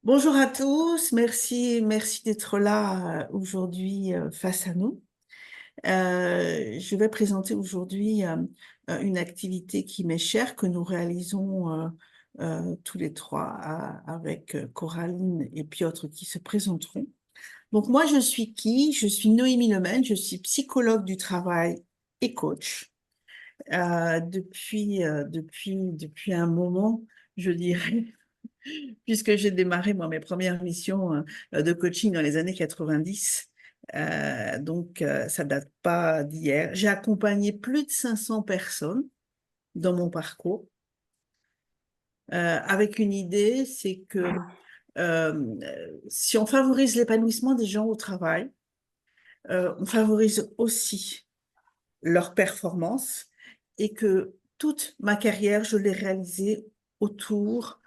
Bonjour à tous, merci d'être là aujourd'hui face à nous. Je vais présenter aujourd'hui une activité qui m'est chère, que nous réalisons tous les trois avec Coraline et Piotr qui se présenteront. Donc moi, je suis qui? Je suis Noémie Lemaine, je suis psychologue du travail et coach. Depuis un moment, je dirais, puisque j'ai démarré moi, mes premières missions de coaching dans les années 90. Ça date pas d'hier. J'ai accompagné plus de 500 personnes dans mon parcours avec une idée, c'est que si on favorise l'épanouissement des gens au travail, on favorise aussi leur performance et que toute ma carrière, je l'ai réalisée autour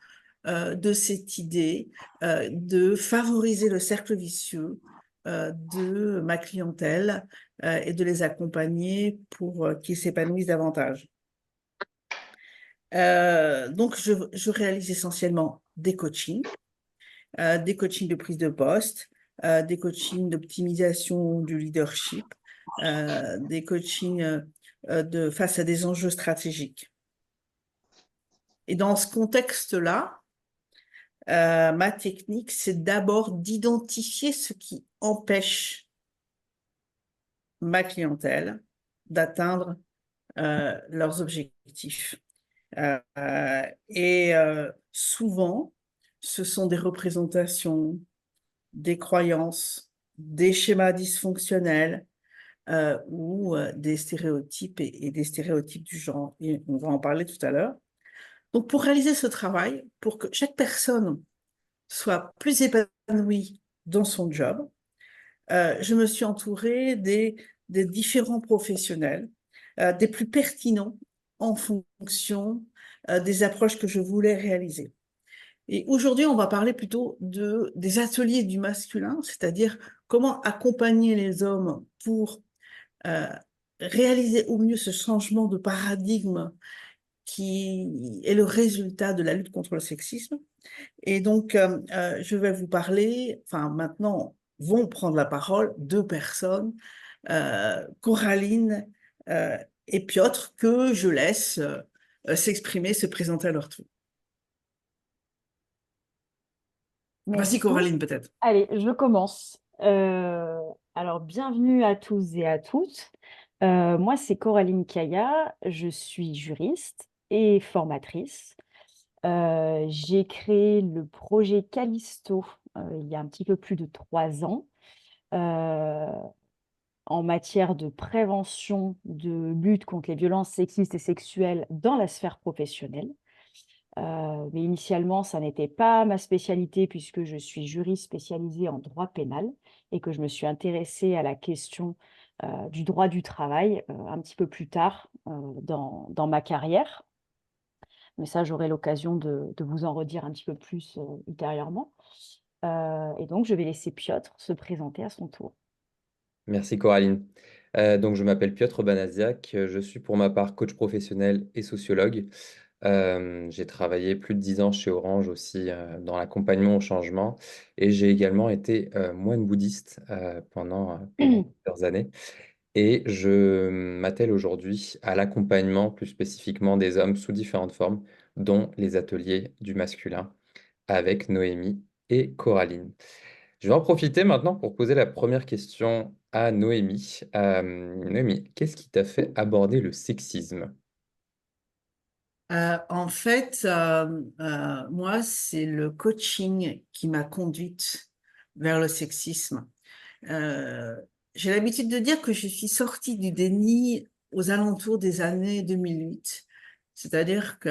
de cette idée de favoriser le cercle vicieux de ma clientèle et de les accompagner pour qu'ils s'épanouissent davantage. Je réalise essentiellement des coachings de prise de poste, des coachings d'optimisation du leadership, des coachings face à des enjeux stratégiques. Et dans ce contexte-là, ma technique, c'est d'abord d'identifier ce qui empêche ma clientèle d'atteindre leurs objectifs. Souvent, ce sont des représentations, des croyances, des schémas dysfonctionnels ou des stéréotypes et des stéréotypes du genre. Et on va en parler tout à l'heure. Donc, pour réaliser ce travail, pour que chaque personne soit plus épanouie dans son job, je me suis entourée des différents professionnels, des plus pertinents en fonction des approches que je voulais réaliser. Et aujourd'hui, on va parler plutôt des ateliers du masculin, c'est-à-dire comment accompagner les hommes pour euh, réaliser au mieux ce changement de paradigme qui est le résultat de la lutte contre le sexisme. Et donc, je vais vous parler, enfin maintenant vont prendre la parole deux personnes, Coraline et Piotr, que je laisse s'exprimer, se présenter à leur tour. Vas-y Merci. Coraline peut-être. Allez, je commence. Alors, bienvenue à tous et à toutes. Moi, c'est Coraline Kaya, je suis juriste et formatrice. J'ai créé le projet Callisto il y a un petit peu plus de 3 ans euh, en matière de prévention, de lutte contre les violences sexistes et sexuelles dans la sphère professionnelle. Mais initialement, ça n'était pas ma spécialité puisque je suis juriste spécialisée en droit pénal et que je me suis intéressée à la question du droit du travail un petit peu plus tard dans ma carrière. Mais ça, j'aurai l'occasion de vous en redire un petit peu plus ultérieurement. Et donc, je vais laisser Piotr se présenter à son tour. Merci Coraline. Je m'appelle Piotr Banaziak, je suis pour ma part coach professionnel et sociologue. J'ai travaillé plus de 10 ans chez Orange aussi dans l'accompagnement au changement et j'ai également été moine bouddhiste pendant plusieurs années. Et je m'attelle aujourd'hui à l'accompagnement plus spécifiquement des hommes sous différentes formes, dont les ateliers du masculin avec Noémie et Coraline. Je vais en profiter maintenant pour poser la première question à Noémie. Noémie, qu'est-ce qui t'a fait aborder le sexisme? Moi, c'est le coaching qui m'a conduite vers le sexisme. Euh, j'ai l'habitude de dire que je suis sortie du déni aux alentours des années 2008. C'est-à-dire que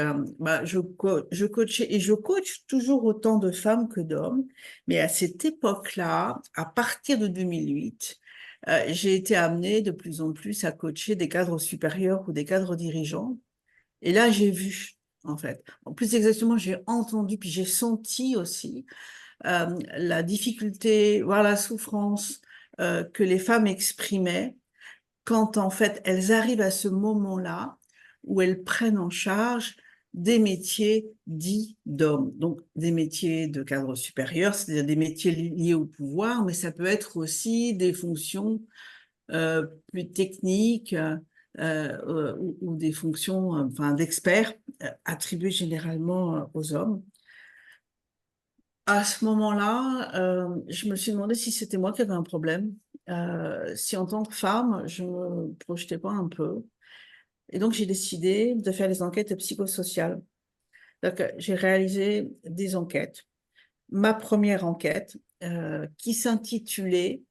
je coachais et je coach toujours autant de femmes que d'hommes, mais à cette époque-là, à partir de 2008, j'ai été amenée de plus en plus à coacher des cadres supérieurs ou des cadres dirigeants. Et là, j'ai vu, en fait. En plus exactement, j'ai entendu, puis j'ai senti aussi la difficulté, voire la souffrance que les femmes exprimaient quand, en fait, elles arrivent à ce moment-là où elles prennent en charge des métiers dits d'hommes, donc des métiers de cadre supérieur, c'est-à-dire des métiers liés au pouvoir, mais ça peut être aussi des fonctions plus techniques ou des fonctions enfin, d'experts attribuées généralement aux hommes. À ce moment-là, je me suis demandé si c'était moi qui avais un problème, si en tant que femme, je ne me projetais pas un peu. Et donc, j'ai décidé de faire des enquêtes psychosociales. Donc, j'ai réalisé des enquêtes. Ma première enquête, qui s'intitulait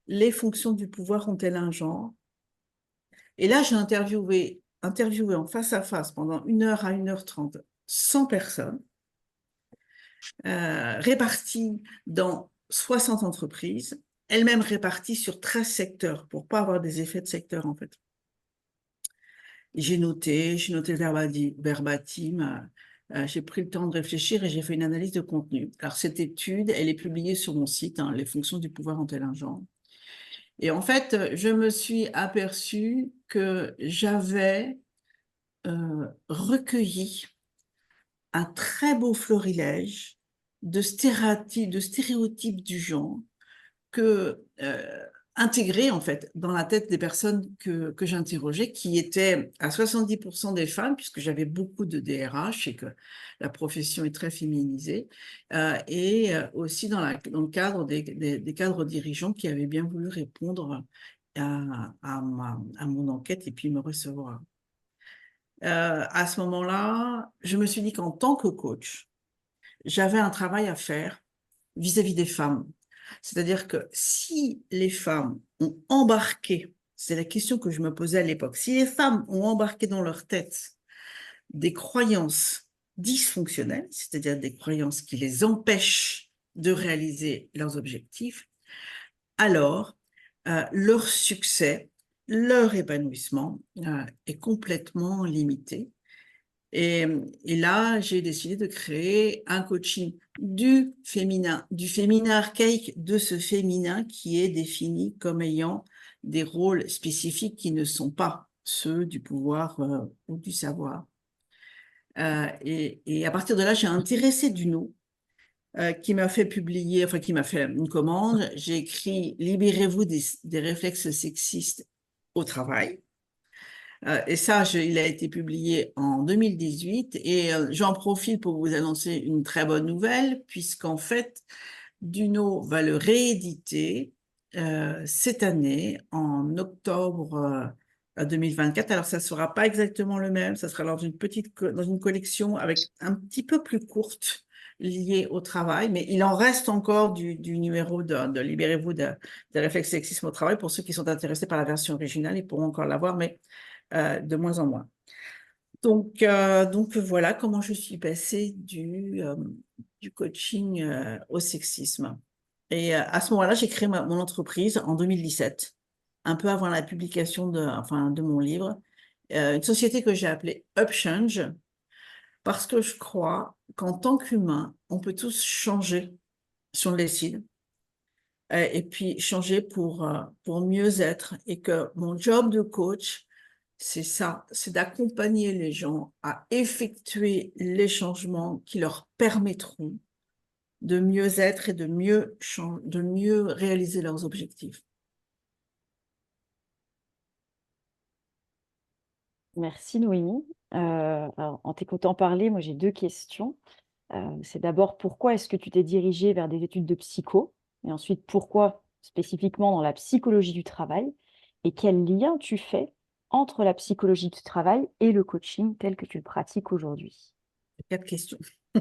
Les fonctions du pouvoir ont-elles un genre? Et là, j'ai interviewé en face à face pendant 1 heure à 1 h 30 100 personnes, réparties dans 60 entreprises, elles-mêmes réparties sur 13 secteurs pour ne pas avoir des effets de secteur en fait. J'ai noté le verbatim, j'ai pris le temps de réfléchir et j'ai fait une analyse de contenu. Alors cette étude, elle est publiée sur mon site, Les fonctions du pouvoir ont-elles un genre? Et en fait, je me suis aperçue que j'avais recueilli un très beau florilège de stéréotypes du genre que intégrés en fait dans la tête des personnes que j'interrogeais, qui étaient à 70% des femmes, puisque j'avais beaucoup de DRH et que la profession est très féminisée, et aussi dans le cadre des cadres dirigeants qui avaient bien voulu répondre à mon enquête et puis me recevoir. À ce moment-là, je me suis dit qu'en tant que coach, j'avais un travail à faire vis-à-vis des femmes. C'est-à-dire que si les femmes ont embarqué, c'est la question que je me posais à l'époque, si les femmes ont embarqué dans leur tête des croyances dysfonctionnelles, c'est-à-dire des croyances qui les empêchent de réaliser leurs objectifs, alors leur succès, leur épanouissement est complètement limité. Et là, j'ai décidé de créer un coaching du féminin archaïque, de ce féminin qui est défini comme ayant des rôles spécifiques qui ne sont pas ceux du pouvoir ou du savoir. Et à partir de là, j'ai intéressé Duno, qui m'a fait publier, enfin qui m'a fait une commande. J'ai écrit « Libérez-vous des réflexes sexistes au travail ». Et ça, il a été publié en 2018 et j'en profite pour vous annoncer une très bonne nouvelle puisqu'en fait, Duno va le rééditer cette année en octobre 2024. Alors, ça ne sera pas exactement le même, ça sera dans une collection avec un petit peu plus courte liée au travail, mais il en reste encore du numéro de Libérez-vous des réflexes sexisme au travail. Pour ceux qui sont intéressés par la version originale, ils pourront encore l'avoir, mais de moins en moins. Donc voilà comment je suis passée du coaching au sexisme. Et à ce moment-là, j'ai créé mon entreprise en 2017, un peu avant la publication de mon livre, une société que j'ai appelée Upchange, parce que je crois qu'en tant qu'humain, on peut tous changer si on le décide, et puis changer pour mieux être, et que mon job de coach, c'est ça, c'est d'accompagner les gens à effectuer les changements qui leur permettront de mieux être et de mieux réaliser leurs objectifs. Merci Noémie. Alors, en t'écoutant parler, moi j'ai 2 questions. C'est d'abord, pourquoi est-ce que tu t'es dirigée vers des études de psycho? Et ensuite, pourquoi spécifiquement dans la psychologie du travail? Et quel lien tu fais entre la psychologie du travail et le coaching tel que tu le pratiques aujourd'hui? 4 questions.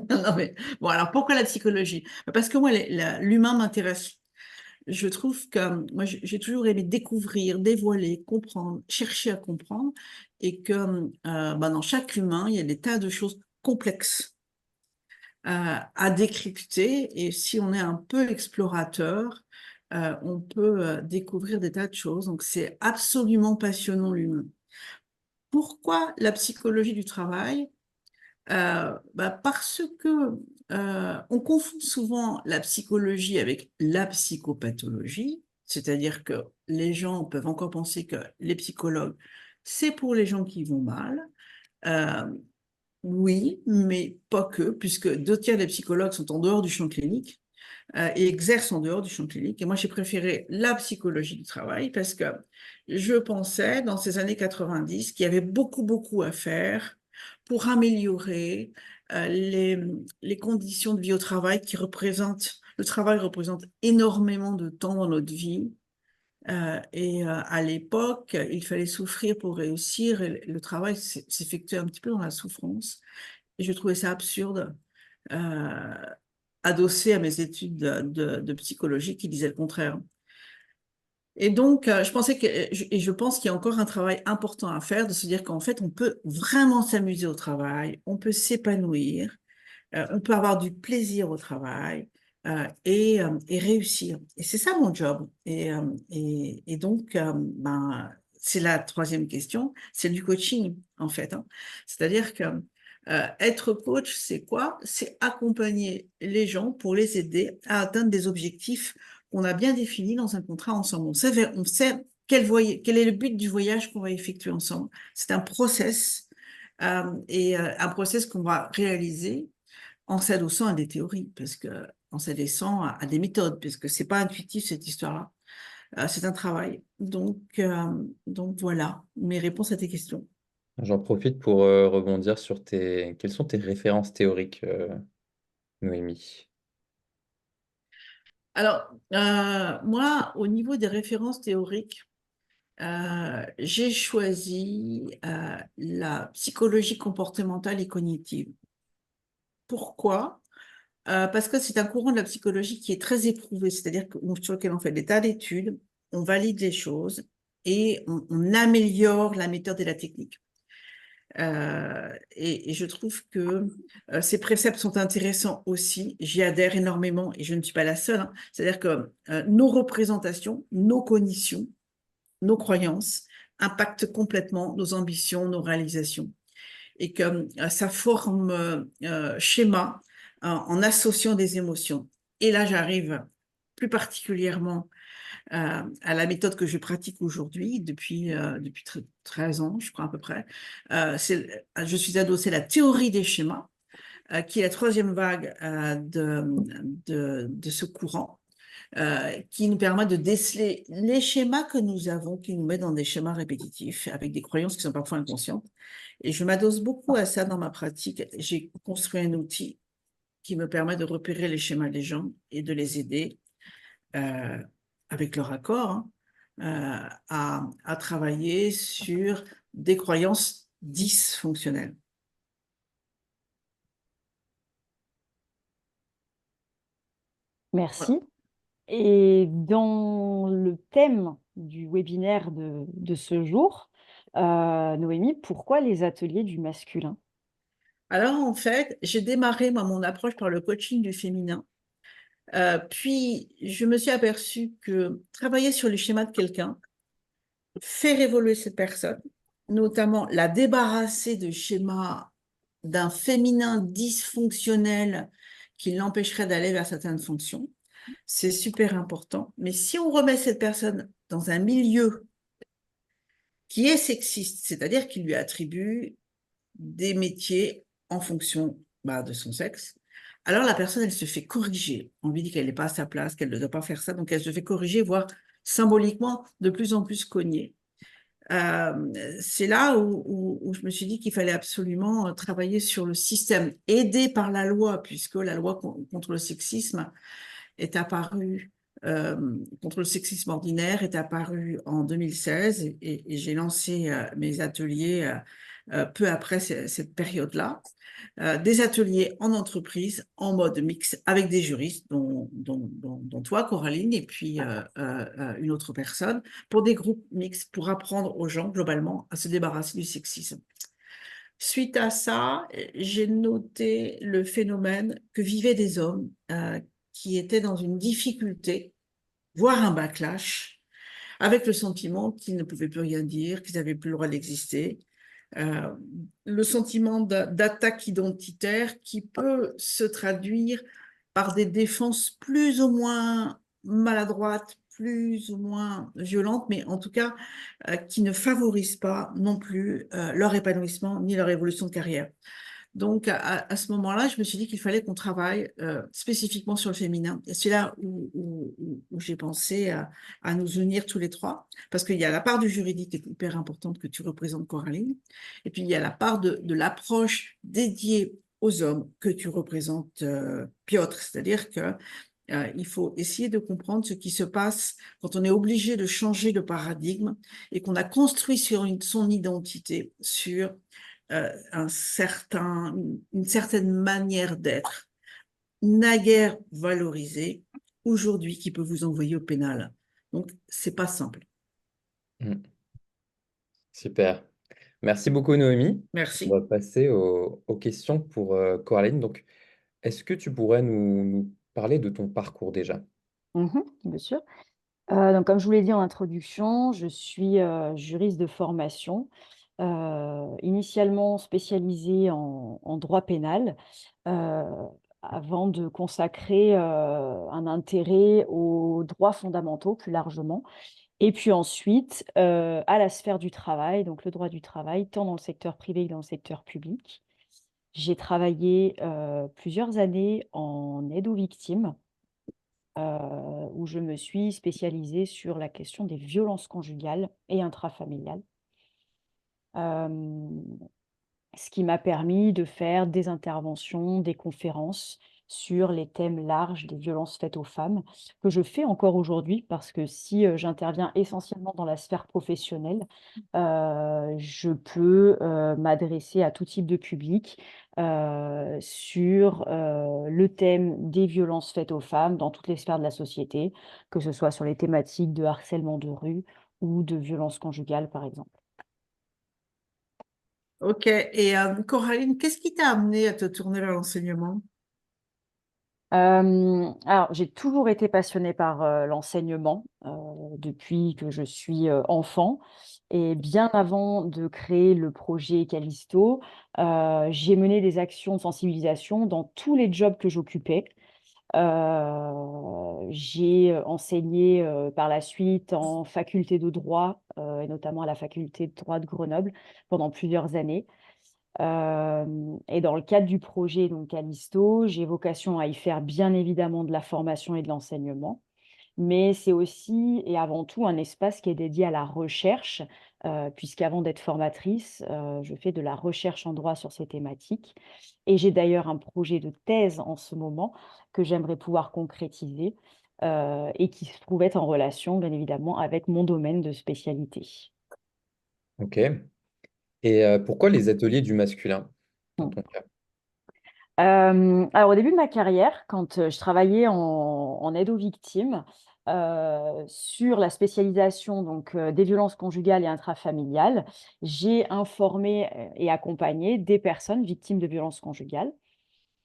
Non, mais, bon, alors pourquoi la psychologie? Parce que moi, l'humain m'intéresse. Je trouve que moi, j'ai toujours aimé découvrir, dévoiler, comprendre, chercher à comprendre, et que dans chaque humain, il y a des tas de choses complexes à décrypter, et si on est un peu explorateur, on peut découvrir des tas de choses. Donc, c'est absolument passionnant l'humain. Pourquoi la psychologie du travail? Parce que on confond souvent la psychologie avec la psychopathologie, c'est-à-dire que les gens peuvent encore penser que les psychologues, c'est pour les gens qui vont mal. Oui, mais pas que, puisque 2 tiers des psychologues sont en dehors du champ clinique et exercent en dehors du champ clinique. Et moi, j'ai préféré la psychologie du travail parce que je pensais, dans ces années 90, qu'il y avait beaucoup, beaucoup à faire pour améliorer les conditions de vie au travail qui représentent, le travail représente énormément de temps dans notre vie. À l'époque, il fallait souffrir pour réussir et le travail s'effectuait un petit peu dans la souffrance. Et je trouvais ça absurde, euh, adossé à mes études de psychologie qui disaient le contraire. Et donc, je pensais et je pense qu'il y a encore un travail important à faire, de se dire qu'en fait, on peut vraiment s'amuser au travail, on peut s'épanouir, on peut avoir du plaisir au travail et réussir. Et c'est ça mon job. Et donc, ben, c'est la troisième question, c'est du coaching en fait, hein. C'est-à-dire que être coach, c'est quoi? C'est accompagner les gens pour les aider à atteindre des objectifs qu'on a bien définis dans un contrat ensemble. On sait quel est le but du voyage qu'on va effectuer ensemble. C'est un process un process qu'on va réaliser en s'adossant à des théories, parce que en s'adossant à des méthodes, parce que c'est pas intuitif cette histoire-là. C'est un travail. Donc voilà mes réponses à tes questions. J'en profite pour rebondir sur quelles sont tes références théoriques, Noémie? Alors, moi, au niveau des références théoriques, j'ai choisi la psychologie comportementale et cognitive. Pourquoi? Parce que c'est un courant de la psychologie qui est très éprouvé, c'est-à-dire sur lequel on fait des tas d'études, on valide les choses et on améliore la méthode et la technique. Et je trouve que ces préceptes sont intéressants aussi. J'y adhère énormément et je ne suis pas la seule, hein. C'est-à-dire que nos représentations, nos cognitions, nos croyances impactent complètement nos ambitions, nos réalisations. Et que ça forme schéma en associant des émotions. Et là, j'arrive plus particulièrement à la méthode que je pratique aujourd'hui depuis 13 ans, je crois à peu près. Je suis adossée à la théorie des schémas, qui est la troisième vague de ce courant, qui nous permet de déceler les schémas que nous avons, qui nous met dans des schémas répétitifs, avec des croyances qui sont parfois inconscientes. Et je m'adosse beaucoup à ça dans ma pratique. J'ai construit un outil qui me permet de repérer les schémas des gens et de les aider, euh, avec leur accord, hein, à travailler sur des croyances dysfonctionnelles. Voilà. Merci. Et dans le thème du webinaire de ce jour, Noémie, pourquoi les ateliers du masculin? Alors, en fait, j'ai démarré mon approche par le coaching du féminin. Puis, je me suis aperçue que travailler sur les schémas de quelqu'un, faire évoluer cette personne, notamment la débarrasser de schémas d'un féminin dysfonctionnel qui l'empêcherait d'aller vers certaines fonctions, c'est super important. Mais si on remet cette personne dans un milieu qui est sexiste, c'est-à-dire qui lui attribue des métiers en fonction de son sexe, alors la personne, elle se fait corriger. On lui dit qu'elle n'est pas à sa place, qu'elle ne doit pas faire ça, donc elle se fait corriger, voire symboliquement de plus en plus cogner. C'est là où je me suis dit qu'il fallait absolument travailler sur le système, aidé par la loi, puisque la loi contre le sexisme est apparue, contre le sexisme ordinaire est apparue en 2016 et j'ai lancé mes ateliers peu après cette période-là. Des ateliers en entreprise, en mode mix, avec des juristes, dont toi, Coraline, et puis une autre personne, pour des groupes mixtes, pour apprendre aux gens, globalement, à se débarrasser du sexisme. Suite à ça, j'ai noté le phénomène que vivaient des hommes qui étaient dans une difficulté, voire un backlash, avec le sentiment qu'ils ne pouvaient plus rien dire, qu'ils n'avaient plus le droit d'exister, le sentiment d'attaque identitaire qui peut se traduire par des défenses plus ou moins maladroites, plus ou moins violentes, mais en tout cas qui ne favorisent pas non plus leur épanouissement ni leur évolution de carrière. Donc, à ce moment-là, je me suis dit qu'il fallait qu'on travaille spécifiquement sur le féminin. Et c'est là où j'ai pensé à nous unir tous les trois, parce qu'il y a la part du juridique qui est hyper importante que tu représentes, Coraline, et puis il y a la part de l'approche dédiée aux hommes que tu représentes, Piotr. C'est-à-dire que il faut essayer de comprendre ce qui se passe quand on est obligé de changer de paradigme et qu'on a construit sur son identité, sur une certaine manière d'être, naguère valorisée, aujourd'hui qui peut vous envoyer au pénal. Donc, c'est pas simple. Mm. Super. Merci beaucoup, Noémie. On Merci. va passer aux questions pour Coraline. Donc, est-ce que tu pourrais nous parler de ton parcours déjà? Bien sûr. Donc, comme je vous l'ai dit en introduction, je suis juriste de formation, initialement spécialisée en droit pénal, euh, avant de consacrer un intérêt aux droits fondamentaux plus largement, et puis ensuite à la sphère du travail, donc le droit du travail, tant dans le secteur privé que dans le secteur public. J'ai travaillé plusieurs années en aide aux victimes où je me suis spécialisée sur la question des violences conjugales et intrafamiliales. Euh, Ce qui m'a permis de faire des interventions, des conférences sur les thèmes larges des violences faites aux femmes, que je fais encore aujourd'hui parce que si j'interviens essentiellement dans la sphère professionnelle, je peux m'adresser à tout type de public sur le thème des violences faites aux femmes dans toutes les sphères de la société, que ce soit sur les thématiques de harcèlement de rue ou de violences conjugales, par exemple. Ok. Et Coraline, qu'est-ce qui t'a amené à te tourner vers l'enseignement? Alors, j'ai toujours été passionnée par l'enseignement depuis que je suis enfant. Et bien avant de créer le projet Callisto, j'ai mené des actions de sensibilisation dans tous les jobs que j'occupais. J'ai enseigné par la suite en faculté de droit, et notamment à la faculté de droit de Grenoble, pendant plusieurs années. Et dans le cadre du projet donc Callisto, j'ai vocation à y faire bien évidemment de la formation et de l'enseignement, mais c'est aussi et avant tout un espace qui est dédié à la recherche, puisqu'avant d'être formatrice, je fais de la recherche en droit sur ces thématiques. Et j'ai d'ailleurs un projet de thèse en ce moment que j'aimerais pouvoir concrétiser et qui se trouve être en relation bien évidemment avec mon domaine de spécialité. Ok. Et pourquoi les ateliers du masculin dans ton cas? Alors, au début de ma carrière, quand je travaillais en aide aux victimes, sur la spécialisation donc, des violences conjugales et intrafamiliales, j'ai informé et accompagné des personnes victimes de violences conjugales.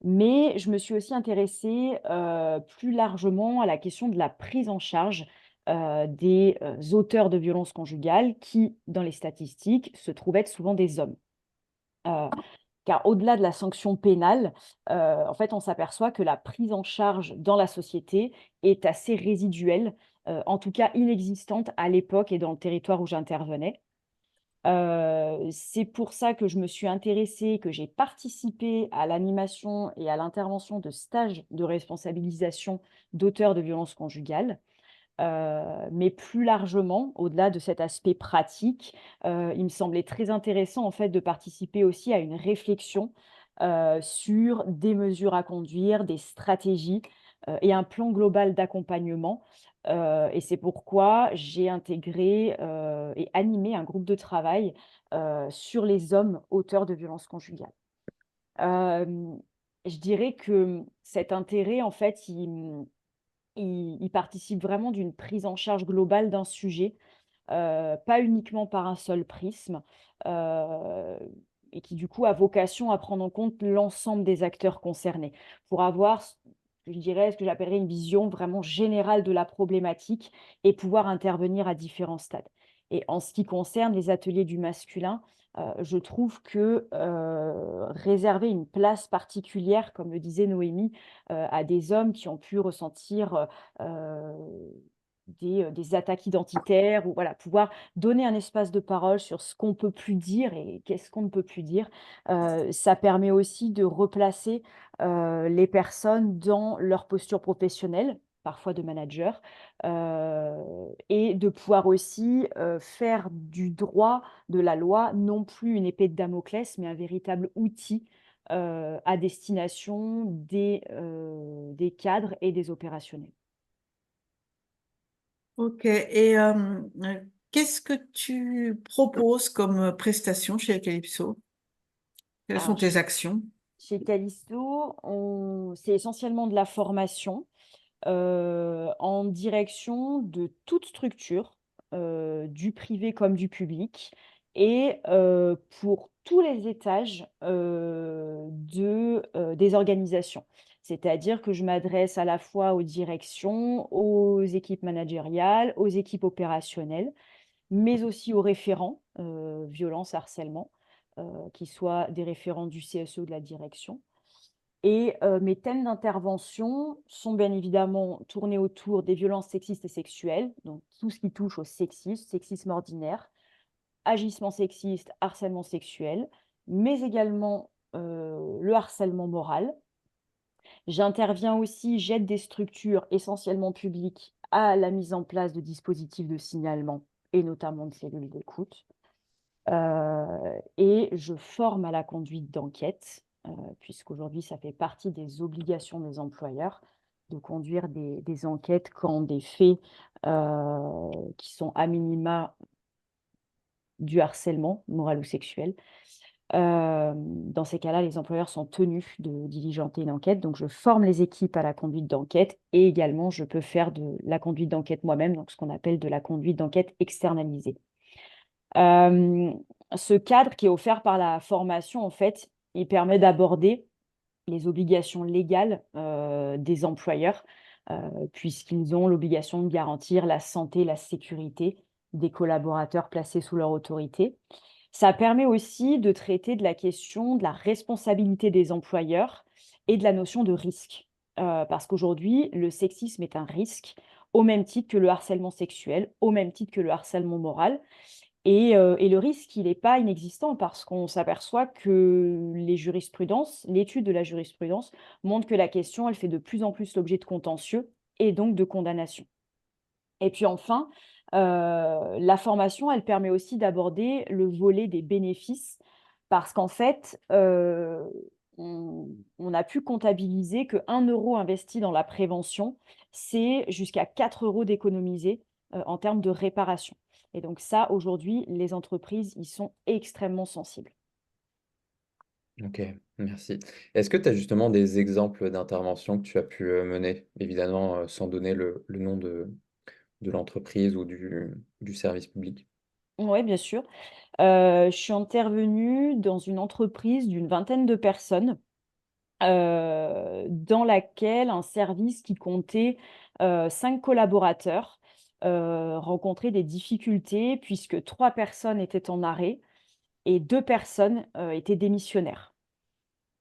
Mais je me suis aussi intéressée plus largement à la question de la prise en charge des auteurs de violences conjugales qui, dans les statistiques, se trouvent être souvent des hommes. Euh, Car au-delà de la sanction pénale, en fait, on s'aperçoit que la prise en charge dans la société est assez résiduelle, en tout cas inexistante à l'époque et dans le territoire où j'intervenais. C'est pour ça que je me suis intéressée, que j'ai participé à l'animation et à l'intervention de stages de responsabilisation d'auteurs de violences conjugales. Mais plus largement, au-delà de cet aspect pratique, il me semblait très intéressant en fait de participer aussi à une réflexion sur des mesures à conduire, des stratégies et un plan global d'accompagnement. Et c'est pourquoi j'ai intégré et animé un groupe de travail sur les hommes auteurs de violences conjugales. Euh, je dirais que cet intérêt, en fait, il participe vraiment d'une prise en charge globale d'un sujet, pas uniquement par un seul prisme, euh, et qui du coup a vocation à prendre en compte l'ensemble des acteurs concernés pour avoir, je dirais, ce que j'appellerais une vision vraiment générale de la problématique et pouvoir intervenir à différents stades. Et en ce qui concerne les ateliers du masculin, je trouve que réserver une place particulière, comme le disait Noémie, à des hommes qui ont pu ressentir des attaques identitaires, ou voilà, pouvoir donner un espace de parole sur ce qu'on peut plus dire et qu'est-ce qu'on ne peut plus dire. Ça permet aussi de replacer les personnes dans leur posture professionnelle, parfois de manager, et de pouvoir aussi faire du droit, de la loi, non plus une épée de Damoclès, mais un véritable outil à destination des cadres et des opérationnels. Ok. Et qu'est-ce que tu proposes comme prestation chez Calypso? Quelles sont Alors, tes actions? chez Callisto, c'est essentiellement de la formation en direction de toute structure, du privé comme du public, et pour tous les étages des organisations. C'est-à-dire que je m'adresse à la fois aux directions, aux équipes managériales, aux équipes opérationnelles, mais aussi aux référents, violence, harcèlement, qui soient des référents du CSE ou de la direction. Et mes thèmes d'intervention sont bien évidemment tournés autour des violences sexistes et sexuelles, donc tout ce qui touche au sexisme, sexisme ordinaire, agissement sexiste, harcèlement sexuel, mais également le harcèlement moral. J'interviens aussi, j'aide des structures essentiellement publiques à la mise en place de dispositifs de signalement et notamment de cellules d'écoute. Et je forme à la conduite d'enquête, puisqu'aujourd'hui, ça fait partie des obligations des employeurs de conduire des enquêtes quand des faits qui sont à minima du harcèlement moral ou sexuel. Dans ces cas-là, les employeurs sont tenus de diligenter une enquête. Donc, je forme les équipes à la conduite d'enquête, et également, je peux faire de la conduite d'enquête moi-même, donc ce qu'on appelle de la conduite d'enquête externalisée. Ce cadre qui est offert par la formation, en fait, il permet d'aborder les obligations légales des employeurs, puisqu'ils ont l'obligation de garantir la santé, la sécurité des collaborateurs placés sous leur autorité. Ça permet aussi de traiter de la question de la responsabilité des employeurs et de la notion de risque. Parce qu'aujourd'hui, le sexisme est un risque, au même titre que le harcèlement sexuel, au même titre que le harcèlement moral. Et le risque, il n'est pas inexistant, parce qu'on s'aperçoit que l'étude de la jurisprudence montre que la question, elle fait de plus en plus l'objet de contentieux et donc de condamnations. Et puis enfin, la formation, elle permet aussi d'aborder le volet des bénéfices, parce qu'en fait, on a pu comptabiliser que 1 euro investi dans la prévention, c'est jusqu'à 4 euros d'économiser en termes de réparation. Et donc ça, aujourd'hui, les entreprises y sont extrêmement sensibles. Ok, merci. Est-ce que tu as justement des exemples d'interventions que tu as pu mener, évidemment sans donner le nom de l'entreprise ou du service public? Oui, bien sûr. Je suis intervenue dans une entreprise d'une vingtaine de personnes, dans laquelle un service qui comptait 5 collaborateurs rencontrait des difficultés, puisque 3 personnes étaient en arrêt et 2 personnes étaient démissionnaires.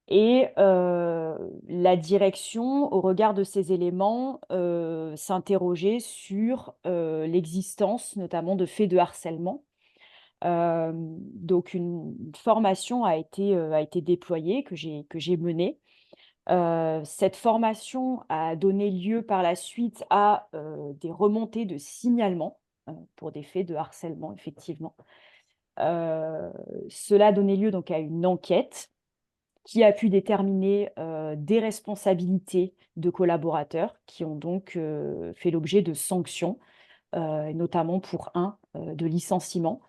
Et la direction, au regard de ces éléments, s'interrogeait sur l'existence notamment de faits de harcèlement. Donc une formation a été déployée, que j'ai menée. Cette formation a donné lieu par la suite à des remontées de signalement pour des faits de harcèlement, effectivement. Cela a donné lieu donc à une enquête qui a pu déterminer des responsabilités de collaborateurs qui ont donc fait l'objet de sanctions, notamment pour un de licenciement,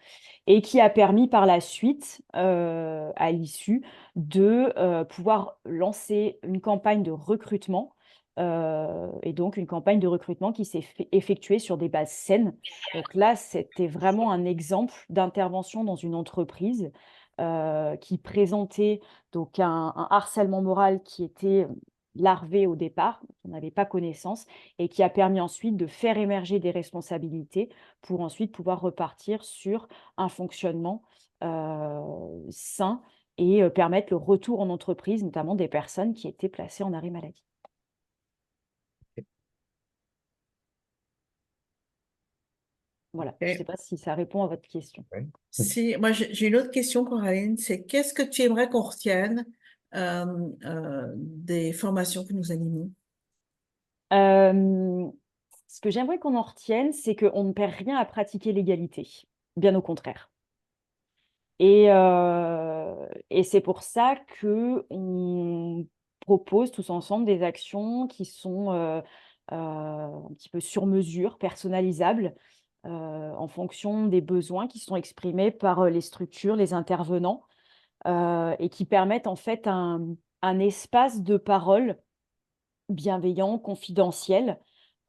et qui a permis par la suite, à l'issue, de pouvoir lancer une campagne de recrutement, et donc une campagne de recrutement qui s'est effectuée sur des bases saines. Donc là, c'était vraiment un exemple d'intervention dans une entreprise qui présentait donc un harcèlement moral qui était larvé au départ, dont on n'avait pas connaissance, et qui a permis ensuite de faire émerger des responsabilités pour ensuite pouvoir repartir sur un fonctionnement sain, et permettre le retour en entreprise, notamment des personnes qui étaient placées en arrêt maladie. Voilà, je ne sais Ok. pas si ça répond à votre question. Ouais. Si, moi, j'ai une autre question, Coraline, c'est qu'est-ce que tu aimerais qu'on retienne des formations que nous animons? Euh, Ce que j'aimerais qu'on en retienne, c'est qu'on ne perd rien à pratiquer l'égalité, bien au contraire. Et c'est pour ça que on propose tous ensemble des actions qui sont un petit peu sur mesure, personnalisables, en fonction des besoins qui sont exprimés par les structures, les intervenants, et qui permettent en fait un espace de parole bienveillant, confidentiel,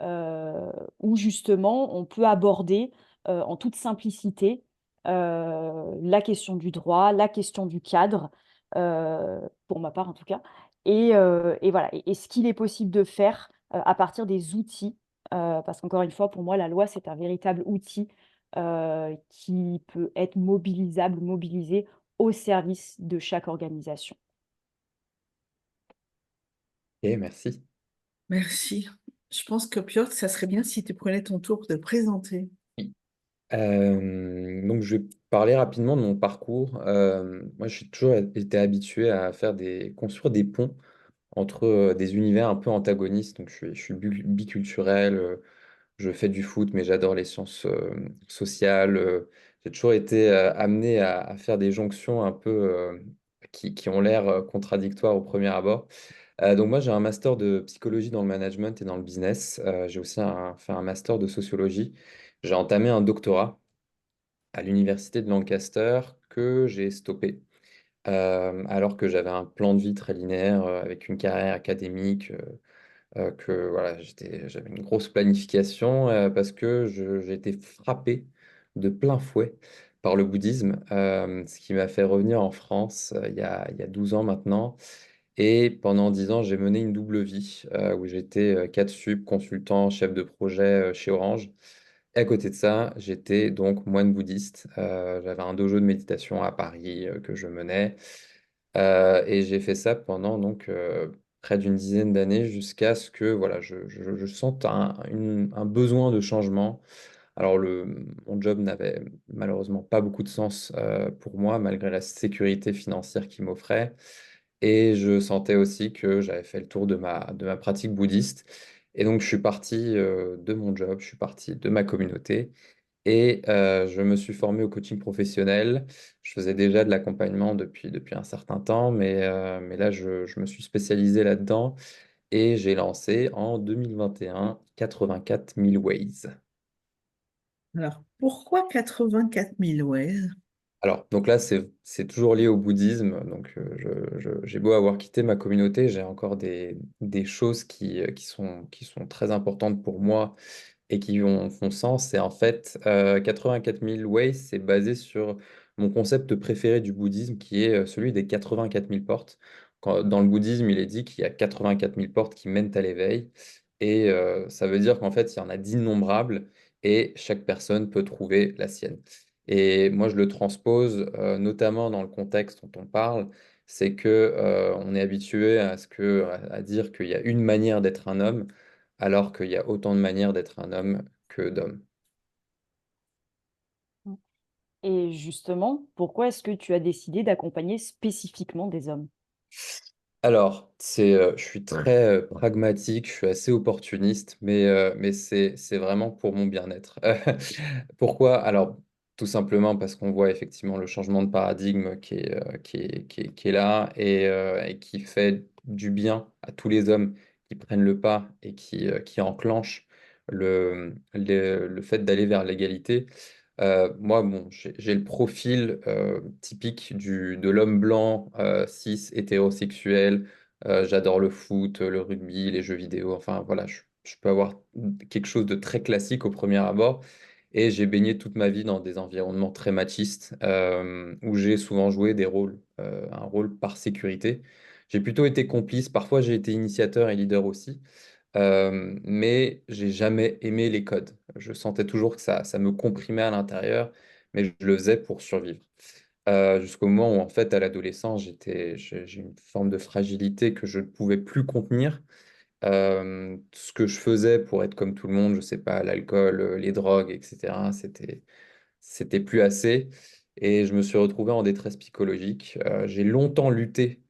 euh, où justement on peut aborder en toute simplicité la question du droit, la question du cadre, pour ma part en tout cas, et voilà, et ce qu'il est possible de faire à partir des outils, parce qu'encore une fois, pour moi, la loi, c'est un véritable outil qui peut être mobilisable, mobilisé au service de chaque organisation. Ok, merci. Merci. Je pense que Piotr, ça serait bien si tu prenais ton tour de présenter. Donc, je vais parler rapidement de mon parcours. Moi, j'ai toujours été habitué à construire des ponts entre des univers un peu antagonistes. Donc, je suis biculturel, je fais du foot, mais j'adore les sciences sociales. J'ai toujours été amené à faire des jonctions un peu qui ont l'air contradictoires au premier abord. Donc, moi, j'ai un master de psychologie dans le management et dans le business. J'ai aussi fait un master de sociologie. J'ai entamé un doctorat à l'université de Lancaster que j'ai stoppé. Alors que j'avais un plan de vie très linéaire avec une carrière académique, que voilà, j'avais une grosse planification parce que j'ai été frappé de plein fouet par le bouddhisme, ce qui m'a fait revenir en France il y a 12 ans maintenant. Et pendant 10 ans, j'ai mené une double vie où j'étais cadre sup, consultant, chef de projet chez Orange. Et à côté de ça, j'étais donc moine bouddhiste. J'avais un dojo de méditation à Paris que je menais. Et j'ai fait ça pendant donc près d'une dizaine d'années jusqu'à ce que voilà, je sente un besoin de changement. Alors mon job n'avait malheureusement pas beaucoup de sens pour moi, malgré la sécurité financière qu'il m'offrait. Et je sentais aussi que j'avais fait le tour de ma pratique bouddhiste. Et donc, je suis parti de mon job, je suis parti de ma communauté et je me suis formé au coaching professionnel. Je faisais déjà de l'accompagnement depuis un certain temps, mais là, je me suis spécialisé là-dedans et j'ai lancé en 2021 84 000 Ways. Alors, pourquoi 84 000 ways? Alors, donc là, c'est toujours lié au bouddhisme. Donc, j'ai beau avoir quitté ma communauté, j'ai encore des choses qui sont très importantes pour moi et qui font sens. Et en fait, 84 000 Ways, c'est basé sur mon concept préféré du bouddhisme, qui est celui des 84 000 portes. Dans le bouddhisme, il est dit qu'il y a 84 000 portes qui mènent à l'éveil. Et ça veut dire qu'en fait, il y en a d'innombrables et chaque personne peut trouver la sienne. Et moi, je le transpose notamment dans le contexte dont on parle, c'est que on est habitué à dire qu'il y a une manière d'être un homme, alors qu'il y a autant de manières d'être un homme que d'hommes. Et justement, pourquoi est-ce que tu as décidé d'accompagner spécifiquement des hommes? Alors, je suis très pragmatique, je suis assez opportuniste, mais c'est vraiment pour mon bien-être. Pourquoi? Alors, tout simplement parce qu'on voit effectivement le changement de paradigme qui est là et qui fait du bien à tous les hommes qui prennent le pas et qui enclenchent le fait d'aller vers l'égalité. Moi, bon, j'ai le profil typique de l'homme blanc, cis, hétérosexuel. J'adore le foot, le rugby, les jeux vidéo. Enfin, voilà, je peux avoir quelque chose de très classique au premier abord. Et j'ai baigné toute ma vie dans des environnements très machistes, où j'ai souvent joué un rôle par sécurité. J'ai plutôt été complice. Parfois, j'ai été initiateur et leader aussi. Mais j'ai jamais aimé les codes. Je sentais toujours que ça me comprimait à l'intérieur, mais je le faisais pour survivre. Jusqu'au moment où, en fait, à l'adolescence, j'ai une forme de fragilité que je ne pouvais plus contenir. Ce que je faisais pour être comme tout le monde, je sais pas, l'alcool, les drogues, etc., c'était plus assez. Et je me suis retrouvé en détresse psychologique. J'ai longtemps lutté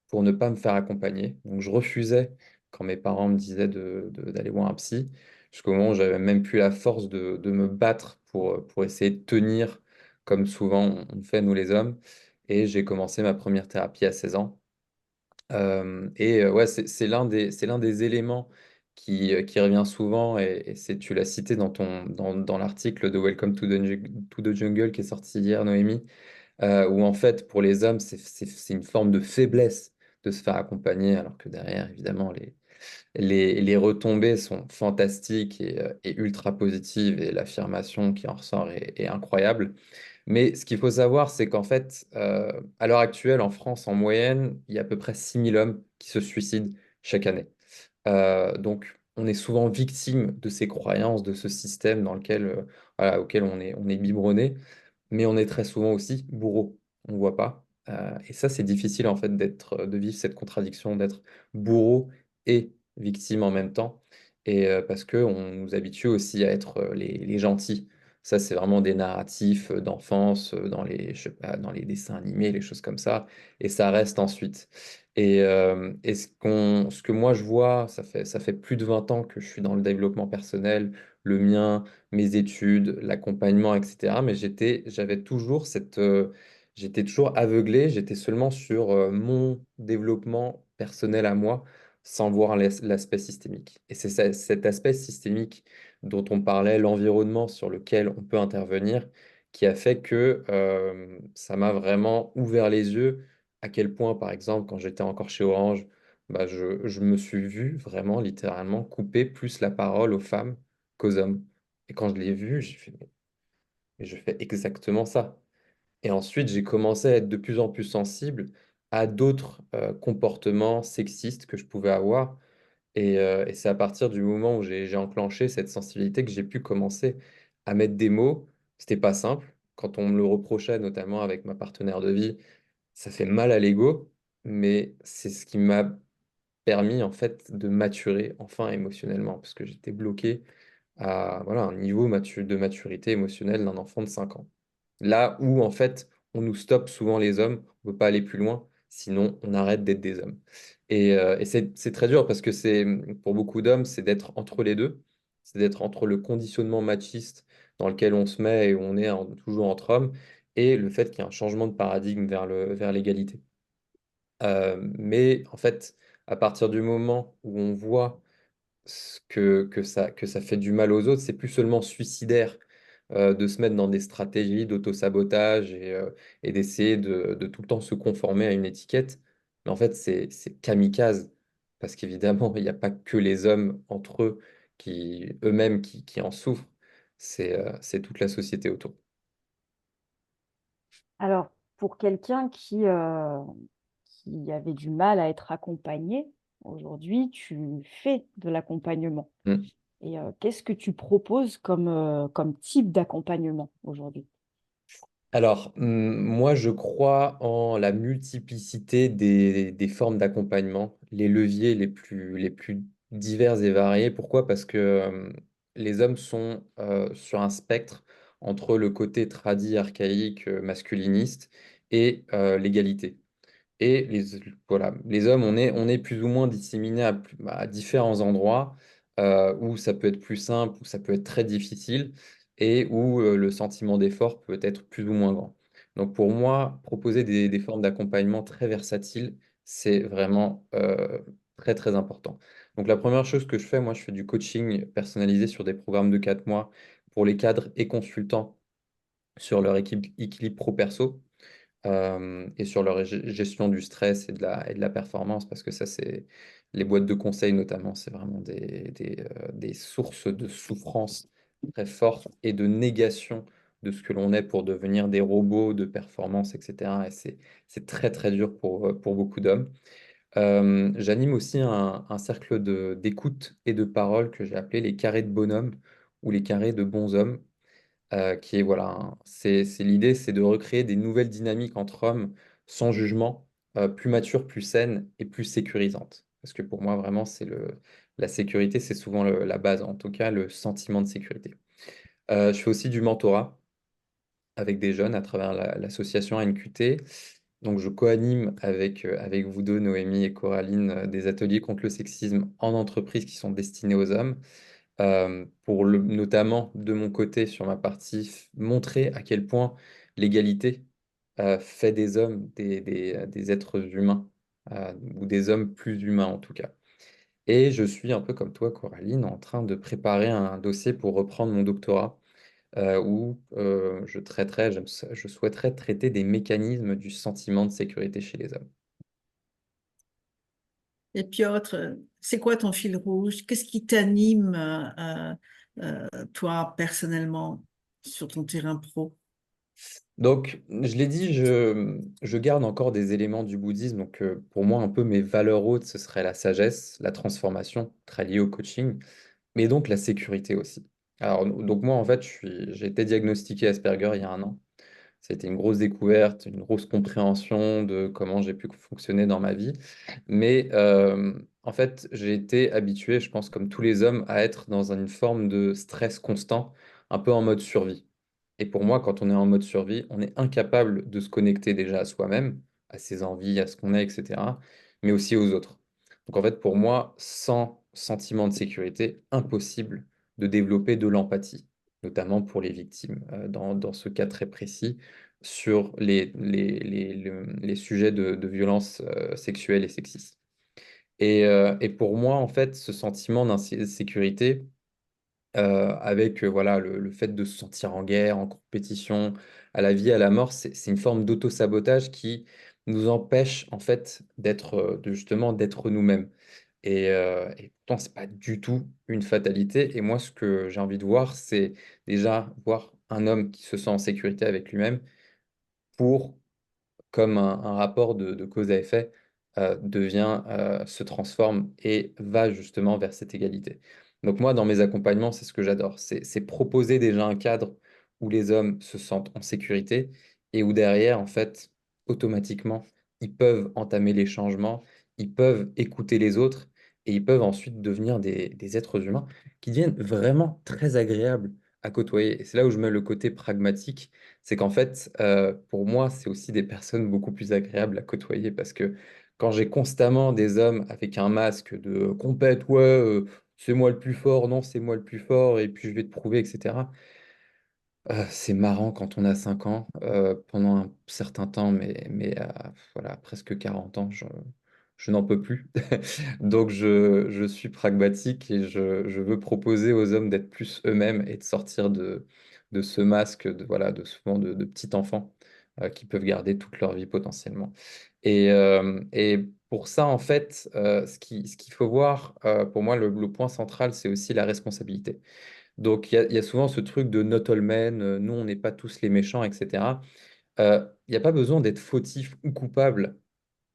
pour ne pas me faire accompagner. Donc, je refusais quand mes parents me disaient d'aller voir un psy, jusqu'au moment où j'avais même plus la force de me battre pour essayer de tenir, comme souvent on fait, nous les hommes. Et j'ai commencé ma première thérapie à 16 ans. Ouais, c'est l'un des éléments qui revient souvent, et tu l'as cité dans l'article de Welcome to the Jungle qui est sorti hier, Noémie, où en fait, pour les hommes, c'est une forme de faiblesse de se faire accompagner, alors que derrière, évidemment, les retombées sont fantastiques et ultra positives, et l'affirmation qui en ressort est incroyable. Mais ce qu'il faut savoir, c'est qu'en fait, à l'heure actuelle, en France, en moyenne, il y a à peu près 6 000 hommes qui se suicident chaque année. Donc, on est souvent victime de ces croyances, de ce système dans lequel, voilà, auquel on est biberonné, mais on est très souvent aussi bourreau. On ne voit pas. Et ça, c'est difficile en fait de vivre cette contradiction, d'être bourreau et victime en même temps. Et parce qu'on nous habitue aussi à être les gentils. Ça, c'est vraiment des narratifs d'enfance, je sais pas, dans les dessins animés, les choses comme ça. Et ça reste ensuite. Et ce que moi je vois, ça fait plus de 20 ans que je suis dans le développement personnel, le mien, mes études, l'accompagnement, etc. Mais j'étais toujours aveuglé, j'étais seulement sur mon développement personnel à moi, sans voir l'aspect systémique. Et c'est cet aspect systémique dont on parlait, l'environnement sur lequel on peut intervenir, qui a fait que ça m'a vraiment ouvert les yeux, à quel point, par exemple, quand j'étais encore chez Orange, bah, je me suis vu vraiment, littéralement, couper plus la parole aux femmes qu'aux hommes. Et quand je l'ai vu, j'ai fait, mais je fais exactement ça. Et ensuite, j'ai commencé à être de plus en plus sensible à d'autres comportements sexistes que je pouvais avoir. Et c'est à partir du moment où j'ai enclenché cette sensibilité que j'ai pu commencer à mettre des mots. C'était pas simple. Quand on me le reprochait, notamment avec ma partenaire de vie, ça fait mal à l'ego, mais c'est ce qui m'a permis en fait de maturer enfin émotionnellement, parce que j'étais bloqué à voilà, un niveau de maturité émotionnelle d'un enfant de 5 ans. Là où, en fait, on nous stoppe souvent les hommes, on ne peut pas aller plus loin, sinon on arrête d'être des hommes. Et c'est très dur parce que pour beaucoup d'hommes, c'est d'être entre les deux, c'est d'être entre le conditionnement machiste dans lequel on se met et où on est toujours entre hommes, et le fait qu'il y a un changement de paradigme vers l'égalité. Mais en fait, à partir du moment où on voit que ça fait du mal aux autres, c'est plus seulement suicidaire de se mettre dans des stratégies d'auto-sabotage et d'essayer de tout le temps se conformer à une étiquette. Mais en fait, c'est kamikaze, parce qu'évidemment, il n'y a pas que les hommes entre eux eux-mêmes qui en souffrent, c'est toute la société autour. Alors, pour quelqu'un qui avait du mal à être accompagné, aujourd'hui, tu fais de l'accompagnement. Mm. Et qu'est-ce que tu proposes comme type d'accompagnement aujourd'hui? Alors, moi, je crois en la multiplicité des formes d'accompagnement, les leviers les plus divers et variés. Pourquoi? Parce que les hommes sont sur un spectre entre le côté tradi, archaïque, masculiniste et l'égalité. Et voilà, les hommes, on est plus ou moins disséminés à différents endroits où ça peut être plus simple, où ça peut être très difficile, et où le sentiment d'effort peut être plus ou moins grand. Donc pour moi, proposer des formes d'accompagnement très versatiles, c'est vraiment très très important. Donc la première chose que je fais, moi je fais du coaching personnalisé sur des programmes de 4 mois pour les cadres et consultants sur leur équilibre pro-perso, et sur leur gestion du stress et de la performance, parce que ça, c'est les boîtes de conseil notamment, c'est vraiment des sources de souffrance très fortes et de négation de ce que l'on est pour devenir des robots de performance, etc. Et c'est très, très dur pour beaucoup d'hommes. J'anime aussi un cercle d'écoute et de parole que j'ai appelé les carrés de bonhomme ou les carrés de bons hommes, qui est, voilà, l'idée, c'est de recréer des nouvelles dynamiques entre hommes sans jugement, plus matures, plus saines et plus sécurisantes. Parce que pour moi, vraiment, la sécurité, c'est souvent la base, en tout cas, le sentiment de sécurité. Je fais aussi du mentorat avec des jeunes à travers l'association NQT. Donc, je co-anime avec vous deux, Noémie et Coraline, des ateliers contre le sexisme en entreprise qui sont destinés aux hommes. Pour notamment, de mon côté, sur ma partie, montrer à quel point l'égalité fait des hommes des êtres humains, ou des hommes plus humains en tout cas. Et je suis un peu comme toi, Coraline, en train de préparer un dossier pour reprendre mon doctorat où je souhaiterais traiter des mécanismes du sentiment de sécurité chez les hommes. Et Piotr, c'est quoi ton fil rouge? Qu'est-ce qui t'anime, toi, personnellement, sur ton terrain pro? Donc, je l'ai dit, je garde encore des éléments du bouddhisme. Donc, pour moi, un peu mes valeurs hautes, ce serait la sagesse, la transformation, très liée au coaching, mais donc la sécurité aussi. Alors, donc moi, en fait, j'ai été diagnostiqué Asperger il y a un an. C'était une grosse découverte, une grosse compréhension de comment j'ai pu fonctionner dans ma vie. Mais en fait, j'ai été habitué, je pense, comme tous les hommes, à être dans une forme de stress constant, un peu en mode survie. Et pour moi, quand on est en mode survie, on est incapable de se connecter déjà à soi-même, à ses envies, à ce qu'on est, etc., mais aussi aux autres. Donc en fait, pour moi, sans sentiment de sécurité, impossible de développer de l'empathie, notamment pour les victimes, dans ce cas très précis, sur les sujets de violences sexuelles et sexistes. Et pour moi, en fait, ce sentiment d'insécurité, avec voilà, le fait de se sentir en guerre, en compétition, à la vie, à la mort, c'est une forme d'auto-sabotage qui nous empêche en fait justement d'être nous-mêmes. Et pourtant, c'est pas du tout une fatalité. Et moi, ce que j'ai envie de voir, c'est déjà voir un homme qui se sent en sécurité avec lui-même pour comme un rapport de cause à effet, se transforme et va justement vers cette égalité. Donc moi, dans mes accompagnements, c'est ce que j'adore. C'est proposer déjà un cadre où les hommes se sentent en sécurité et où derrière, en fait, automatiquement, ils peuvent entamer les changements, ils peuvent écouter les autres et ils peuvent ensuite devenir des êtres humains qui deviennent vraiment très agréables à côtoyer. Et c'est là où je mets le côté pragmatique, c'est qu'en fait, pour moi, c'est aussi des personnes beaucoup plus agréables à côtoyer parce que quand j'ai constamment des hommes avec un masque de compète, ouais, c'est moi le plus fort, non, c'est moi le plus fort, et puis je vais te prouver, etc. C'est marrant quand on a 5 ans, pendant un certain temps, mais voilà, presque 40 ans, je n'en peux plus. Donc je suis pragmatique et je veux proposer aux hommes d'être plus eux-mêmes et de sortir de ce masque voilà, souvent de petits enfants qui peuvent garder toute leur vie potentiellement. Et pour ça, en fait, ce qu'il faut voir, pour moi, le point central, c'est aussi la responsabilité. Donc, il y a souvent ce truc de not all men, nous, on n'est pas tous les méchants, etc. Il n'y a pas besoin d'être fautif ou coupable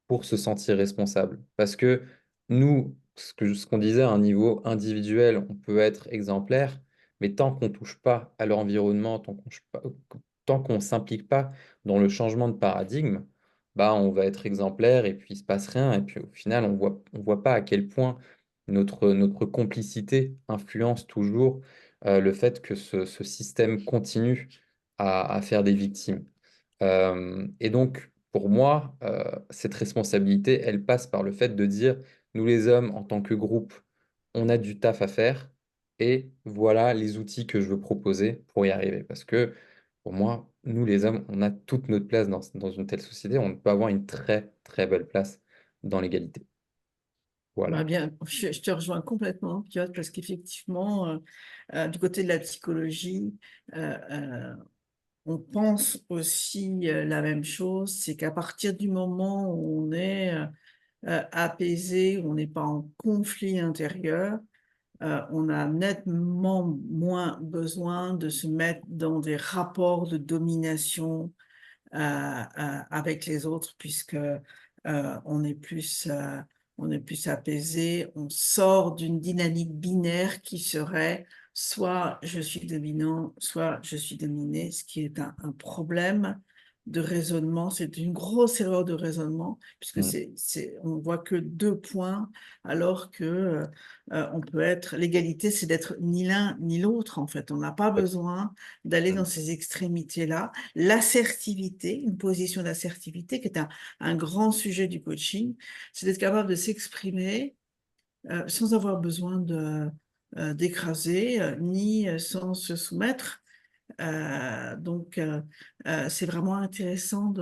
pour se sentir responsable. Parce que nous, ce qu'on disait à un niveau individuel, on peut être exemplaire, mais tant qu'on ne touche pas à l'environnement, tant qu'on ne s'implique pas dans le changement de paradigme, bah, on va être exemplaire et puis il ne se passe rien. Et puis au final, on voit pas à quel point notre complicité influence toujours le fait que ce système continue à faire des victimes. Et donc, pour moi, cette responsabilité, elle passe par le fait de dire, nous les hommes, en tant que groupe, on a du taf à faire, et voilà les outils que je veux proposer pour y arriver. Parce que, pour moi, nous les hommes, on a toute notre place dans une telle société, on peut avoir une très, très belle place dans l'égalité. Bah Voilà. bien, je te rejoins complètement, Piotr, parce qu'effectivement, du côté de la psychologie, euh, euh, on pense aussi la même chose, c'est qu'à partir du moment où on est apaisé, où on n'est pas en conflit intérieur, on a nettement moins besoin de se mettre dans des rapports de domination avec les autres, puisque on est plus apaisé, on sort d'une dynamique binaire qui serait soit je suis dominant, soit je suis dominé, ce qui est un problème de raisonnement. C'est une grosse erreur de raisonnement, puisque Mm. on voit que 2 points, alors que on peut être, l'égalité, c'est d'être ni l'un ni l'autre, en fait. On n'a pas besoin d'aller dans Mm. ces extrémités-là. L'assertivité, une position d'assertivité, qui est un grand sujet du coaching, c'est d'être capable de s'exprimer sans avoir besoin d'écraser, ni sans se soumettre. Donc, c'est vraiment intéressant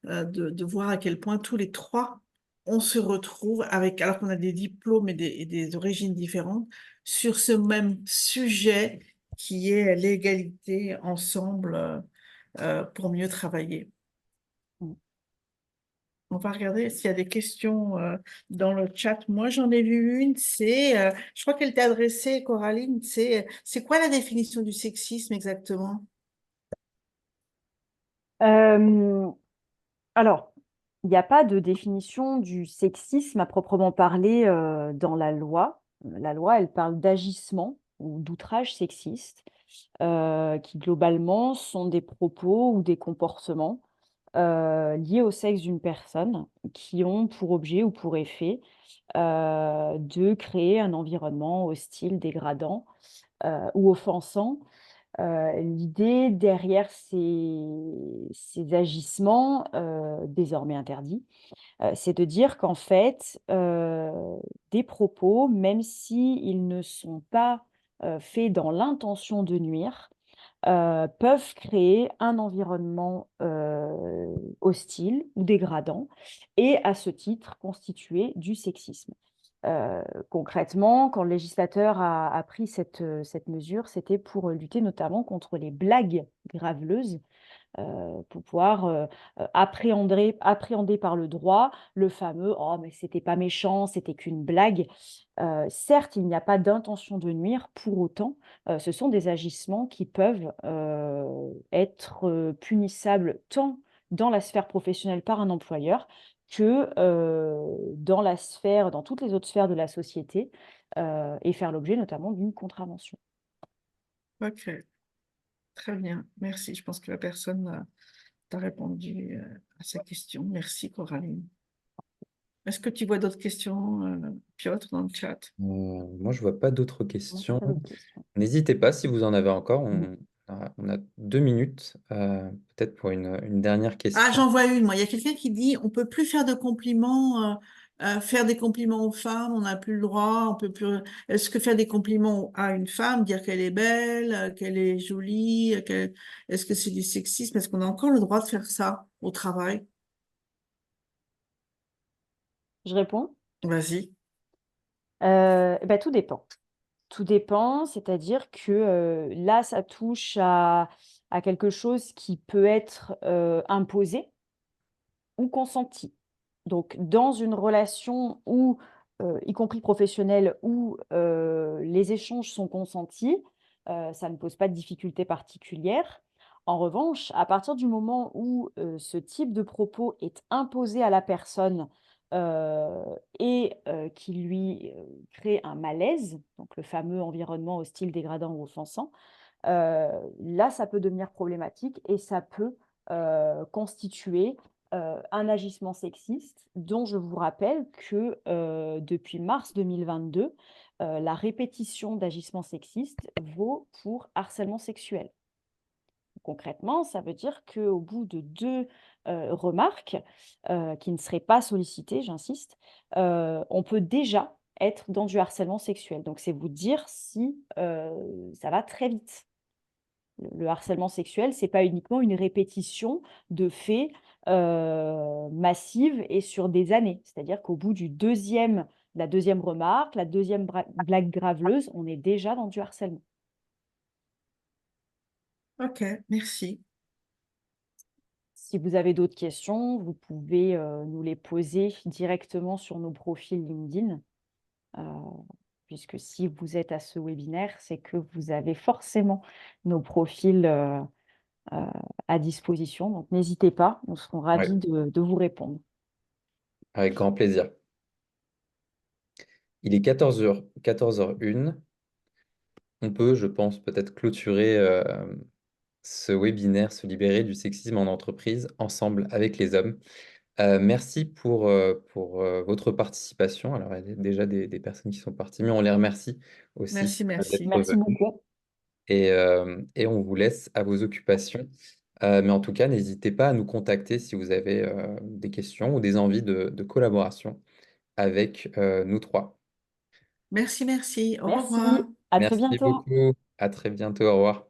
de voir à quel point tous les trois, on se retrouve avec, alors qu'on a des diplômes et des origines différentes, sur ce même sujet qui est l'égalité ensemble pour mieux travailler. Mm. On va regarder s'il y a des questions dans le chat. Moi, j'en ai vu une, je crois qu'elle t'est adressée, Coraline, c'est quoi la définition du sexisme exactement? Euh, alors, il n'y a pas de définition du sexisme à proprement parler dans la loi. La loi, elle parle d'agissement ou d'outrage sexiste, qui globalement sont des propos ou des comportements liés au sexe d'une personne qui ont pour objet ou pour effet de créer un environnement hostile, dégradant ou offensant. L'idée derrière ces agissements désormais interdits, c'est de dire qu'en fait, des propos, même s'ils ne sont pas faits dans l'intention de nuire, peuvent créer un environnement hostile ou dégradant et à ce titre constituer du sexisme. Concrètement, quand le législateur a pris cette mesure, c'était pour lutter notamment contre les blagues graveleuses, pour pouvoir appréhender par le droit le fameux «Oh, mais c'était pas méchant, c'était qu'une blague». Certes, il n'y a pas d'intention de nuire, pour autant, ce sont des agissements qui peuvent être punissables tant dans la sphère professionnelle par un employeur que dans toutes les autres sphères de la société, et faire l'objet notamment d'une contravention. Ok, très bien, merci. Je pense que la personne t'a répondu à sa question. Merci, Coraline. Est-ce que tu vois d'autres questions, Piotr, dans le chat? Moi, je vois pas d'autres Moi, j'ai questions. pas d'autres questions. N'hésitez pas si vous en avez encore. Mm. On a 2 minutes, peut-être pour une dernière Ah, question. j'en vois une, moi. Il y a quelqu'un qui dit on peut plus faire de compliments, faire des compliments aux femmes, on n'a plus le droit, on peut plus. Est-ce que faire des compliments à une femme, dire qu'elle est belle, qu'elle est jolie, est-ce que c'est du sexisme? Est-ce qu'on a encore le droit de faire ça au travail? Je réponds. Vas-y. Bah, tout dépend. Tout dépend, c'est-à-dire que là, ça touche à quelque chose qui peut être imposé ou consenti. Donc, dans une relation où, y compris professionnelle, où les échanges sont consentis, ça ne pose pas de difficulté particulière. En revanche, à partir du moment où ce type de propos est imposé à la personne et qui lui crée un malaise, donc le fameux environnement hostile, dégradant ou offensant, là, ça peut devenir problématique et ça peut constituer un agissement sexiste dont je vous rappelle que depuis mars 2022, la répétition d'agissements sexistes vaut pour harcèlement sexuel. Concrètement, ça veut dire qu'au bout de 2 remarques qui ne seraient pas sollicitées, j'insiste, on peut déjà être dans du harcèlement sexuel. Donc c'est vous dire si ça va très vite. Le harcèlement sexuel, c'est pas uniquement une répétition de faits massive et sur des années. C'est-à-dire qu'au bout la deuxième remarque, la deuxième blague graveleuse, on est déjà dans du harcèlement. Ok, merci. Si vous avez d'autres questions, vous pouvez nous les poser directement sur nos profils LinkedIn, euh, puisque si vous êtes à ce webinaire, c'est que vous avez forcément nos profils à disposition. Donc n'hésitez pas, nous serons Ouais, ravis de vous répondre. avec grand plaisir. Il est 14h01. On peut, je pense, peut-être clôturer ce webinaire Se libérer du sexisme en entreprise ensemble avec les hommes. Merci pour votre participation. Alors, il y a déjà des personnes qui sont parties, mais on les remercie aussi Merci, d'être merci. Merci venus. beaucoup. Et on vous laisse à vos occupations. Mais en tout cas, n'hésitez pas à nous contacter si vous avez des questions ou des envies de collaboration avec nous trois. Merci, merci. Au Merci. revoir. À très Merci bientôt. beaucoup. À très bientôt. Au revoir.